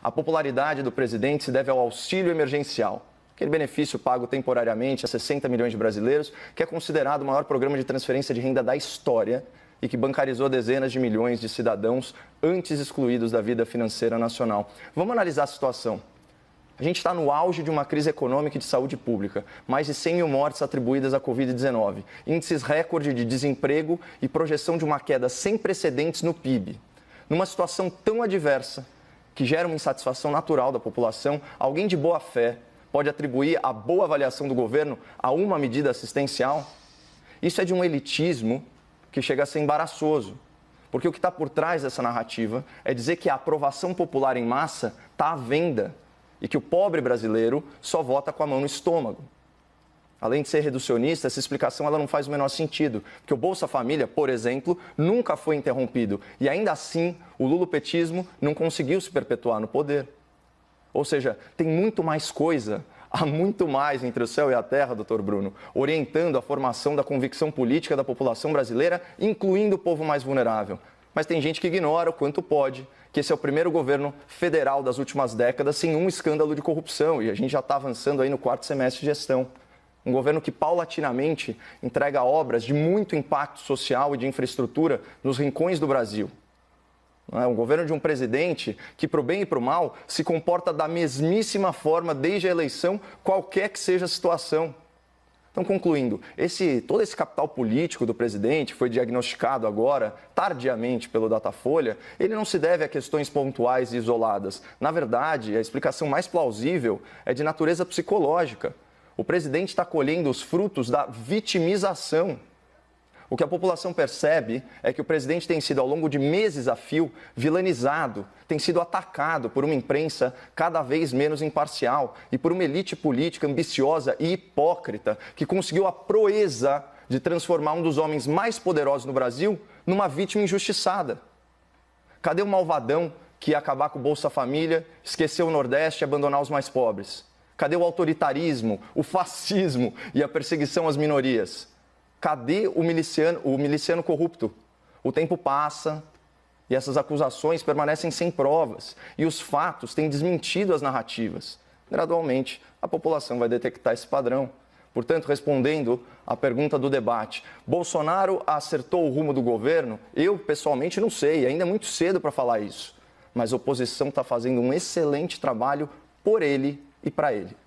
A popularidade do presidente se deve ao auxílio emergencial, aquele benefício pago temporariamente a 60 milhões de brasileiros, que é considerado o maior programa de transferência de renda da história e que bancarizou dezenas de milhões de cidadãos antes excluídos da vida financeira nacional. Vamos analisar a situação. A gente está no auge de uma crise econômica e de saúde pública. Mais de 100 mil mortes atribuídas à Covid-19. Índices recorde de desemprego e projeção de uma queda sem precedentes no PIB. Numa situação tão adversa, que gera uma insatisfação natural da população, alguém de boa fé pode atribuir a boa avaliação do governo a uma medida assistencial? Isso é de um elitismo que chega a ser embaraçoso. Porque o que está por trás dessa narrativa é dizer que a aprovação popular em massa está à venda e que o pobre brasileiro só vota com a mão no estômago. Além de ser reducionista, essa explicação ela não faz o menor sentido, porque o Bolsa Família, por exemplo, nunca foi interrompido e ainda assim o lulopetismo não conseguiu se perpetuar no poder. Ou seja, tem muito mais coisa, há muito mais entre o céu e a terra, doutor Bruno, orientando a formação da convicção política da população brasileira, incluindo o povo mais vulnerável. Mas tem gente que ignora o quanto pode, que esse é o primeiro governo federal das últimas décadas sem um escândalo de corrupção e a gente já está avançando aí no quarto semestre de gestão. Um governo que paulatinamente entrega obras de muito impacto social e de infraestrutura nos rincões do Brasil. Um governo de um presidente que, para o bem e para o mal, se comporta da mesmíssima forma desde a eleição, qualquer que seja a situação. Então, concluindo, todo esse capital político do presidente, que foi diagnosticado agora, tardiamente, pelo Datafolha, ele não se deve a questões pontuais e isoladas. Na verdade, a explicação mais plausível é de natureza psicológica. O presidente está colhendo os frutos da vitimização. O que a população percebe é que o presidente tem sido, ao longo de meses a fio, vilanizado, tem sido atacado por uma imprensa cada vez menos imparcial e por uma elite política ambiciosa e hipócrita que conseguiu a proeza de transformar um dos homens mais poderosos no Brasil numa vítima injustiçada. Cadê o malvadão que ia acabar com o Bolsa Família, esquecer o Nordeste e abandonar os mais pobres? Cadê o autoritarismo, o fascismo e a perseguição às minorias? Cadê o miliciano corrupto? O tempo passa e essas acusações permanecem sem provas. E os fatos têm desmentido as narrativas. Gradualmente, a população vai detectar esse padrão. Portanto, respondendo à pergunta do debate, Bolsonaro acertou o rumo do governo? Eu, pessoalmente, não sei. Ainda é muito cedo para falar isso. Mas a oposição está fazendo um excelente trabalho por ele e para ele.